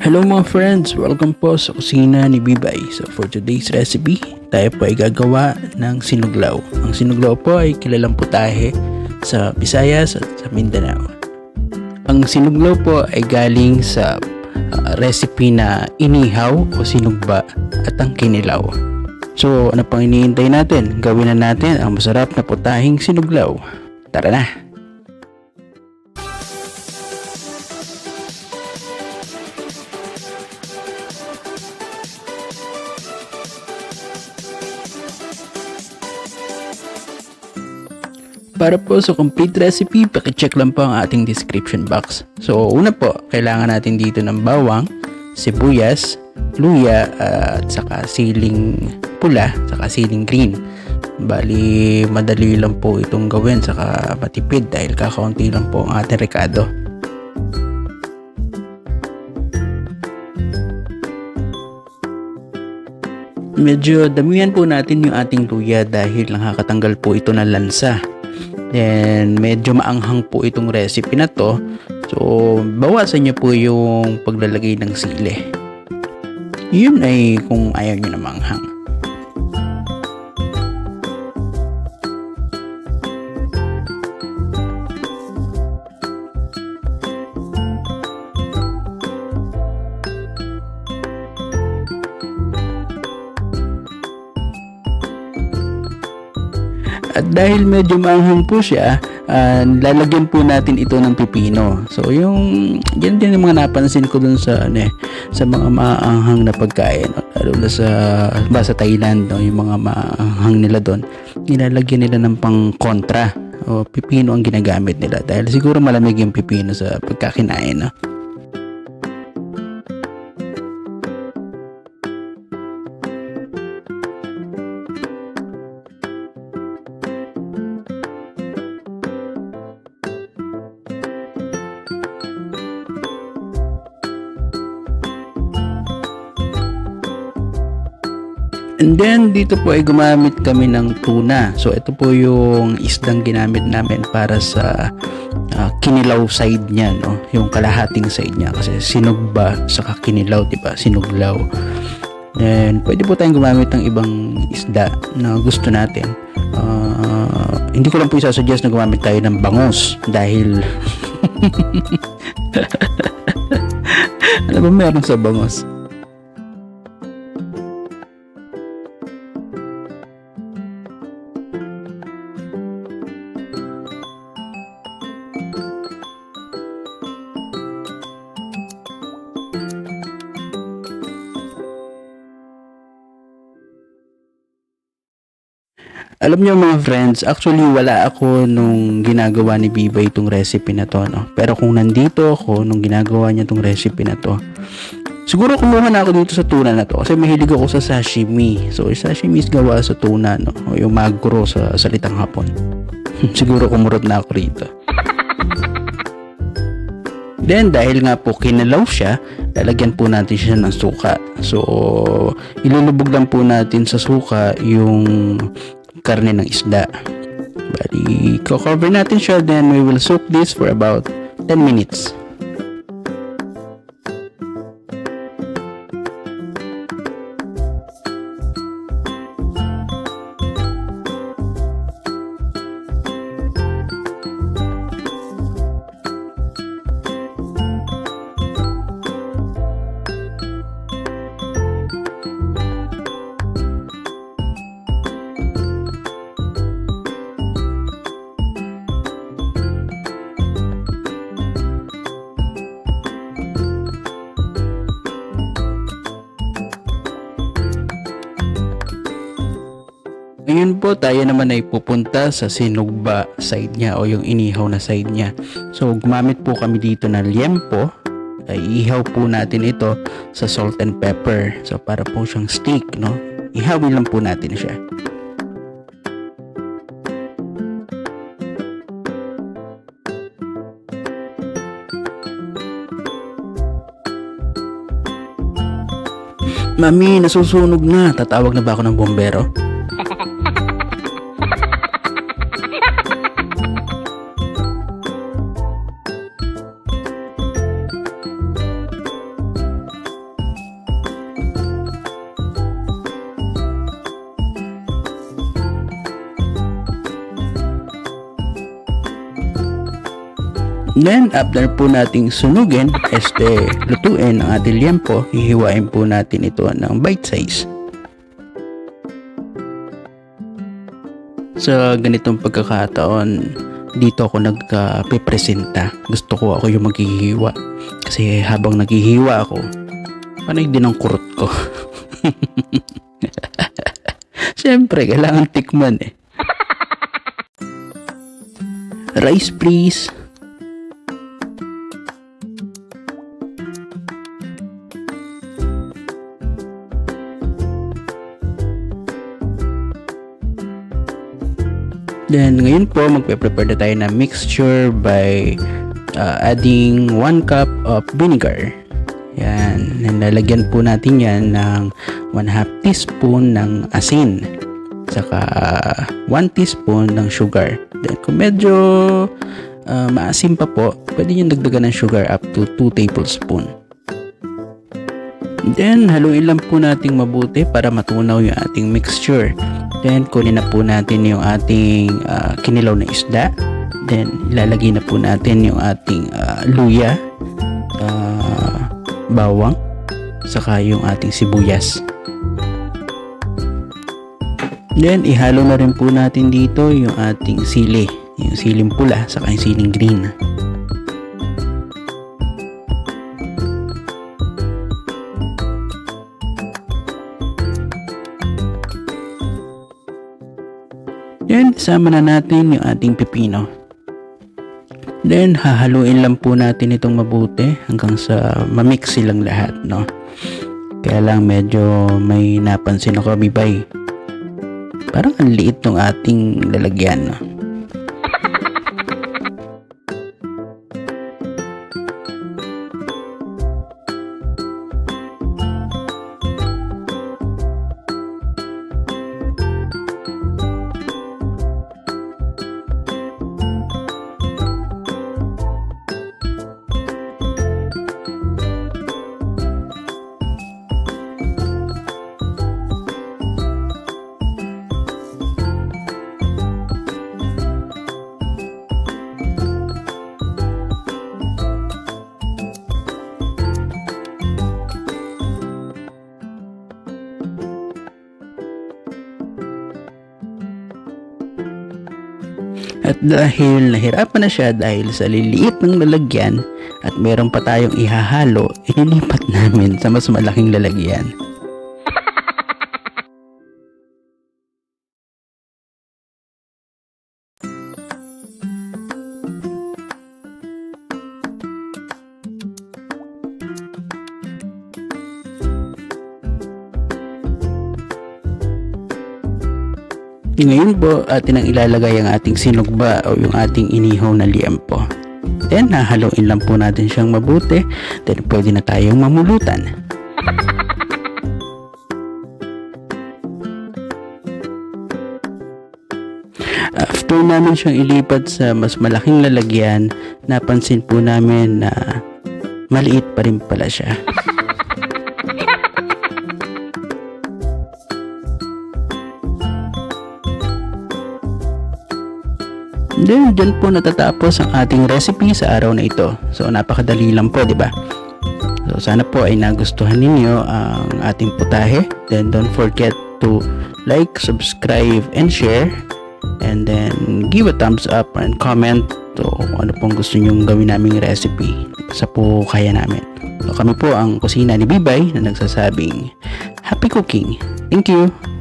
Hello mga friends! Welcome po sa kusina ni Bibay. So for today's recipe, tayo po ay gagawa ng sinuglaw. Ang sinuglaw po ay kilalang putahe sa Visayas at sa Mindanao. Ang sinuglaw po ay galing sa recipe na inihaw o sinugba at ang kinilaw. So ano pang iniintay natin? Gawin na natin ang masarap na putaheng sinuglaw. Tara na! Para po sa complete recipe, pakicheck lang po ang ating description box. So, una po, kailangan natin dito ng bawang, sibuyas, luya, at saka siling pula, saka siling green. Bali, madali lang po itong gawin, saka matipid dahil kakaunti lang po ang ating rekado. Medyo damihan po natin yung ating luya dahil nakakatanggal po ito ng lansa. Then, medyo maanghang po itong recipe na to. So, bawasan nyo po yung paglalagay ng sili. Yun ay kung ayaw nyo na maanghang. At dahil medyo maanghang po siya, lalagyan po natin ito ng pipino. So yung yan din yung mga napansin ko dun sa sa mga maanghang na pagkain, lalo na sa Thailand, yung mga maanghang nila doon, nilalagyan nila ng pang kontra o pipino ang ginagamit nila dahil siguro malamig yung pipino sa pagkakinain, no? And then dito po ay gumamit kami ng tuna. So ito po yung isdang ginamit namin para sa Kinilaw side niya, no? Yung kalahating side niya kasi sinugba saka kinilaw, di ba? Sinuglaw. Then pwede po tayong gumamit ng ibang isda na gusto natin. Hindi ko lang po isasuggest na gumamit tayo ng bangus dahil ano ba meron sa bangus? Alam niyo mga friends, actually wala ako nung ginagawa ni Bibay itong recipe na to, no? Pero kung nandito ako nung ginagawa niya itong recipe na to, siguro kumuha na ako dito sa tuna na to kasi mahilig ako sa sashimi. So sashimi is gawa sa tuna, no? O yung maguro sa salitang Hapon. Siguro kumurot na ako rito. Then dahil nga po kinalaw siya, lalagyan po natin siya ng suka. So ilulubog lang po natin sa suka yung karne ng isda. Bali, cover natin siya, then we will soak this for about 10 minutes. Ngayon po tayo naman ay pupunta sa sinugba side niya o yung inihaw na side niya. So gumamit po kami dito ng liempo. Ay ihaw po natin ito sa salt and pepper. So para po siyang steak, no? Ihawin lang po natin siya. Mami, nasusunog na. Tatawag na ba ako ng bombero? Then, after po nating sunugin, lutuin ang ating liempo, hihiwain po natin ito ng bite size. Sa ganitong pagkakataon, dito ako nagka-presenta. Gusto ko ako yung maghihiwa. Kasi habang naghihiwa ako, panay din ang kurot ko. Siyempre, kailangan tikman eh. Rice please. Then, ngayon po, magpe-prepare na tayo ng mixture by adding 1 cup of vinegar. Yan. Lalagyan po natin yan ng 1/2 teaspoon ng asin. Saka 1 teaspoon ng sugar. Then, kung medyo maasim pa po, pwede nyo dagdagan ng sugar up to 2 tablespoon. Then, haluin lang po natin mabuti para matunaw yung ating mixture. Then, kunin na po natin yung ating kinilaw na isda. Then, ilalagay na po natin yung ating luya, bawang, saka yung ating sibuyas. Then, ihalo na rin po natin dito yung ating sili. Yung siling pula, saka yung siling green. Then, isama na natin yung ating pipino. Then, hahaluin lang po natin itong mabuti hanggang sa mamix silang lahat, no? Kaya lang medyo may napansin ako, Bibay. Parang ang liit ng ating lalagyan, no? At dahil nahirapan na siya dahil sa liliit ng lalagyan at meron pa tayong ihahalo, inilipat namin sa mas malaking lalagyan. Ngayon po, atin ang ilalagay ang ating sinugba o yung ating inihaw na liempo. Then, hahaluin lang po natin siyang mabuti. Then, pwede na tayong mamulutan. After namin siyang ilipat sa mas malaking lalagyan, napansin po namin na maliit pa rin pala siya. Then, dyan po natatapos ang ating recipe sa araw na ito. So, napakadali lang po, di ba? So, sana po ay nagustuhan ninyo ang ating putahe. Then, don't forget to like, subscribe, and share. And then, give a thumbs up and comment to ano pong gusto nyong gawin naming recipe sa po kaya namin. So, kami po ang Kusina ni Bibay na nagsasabing, happy cooking! Thank you!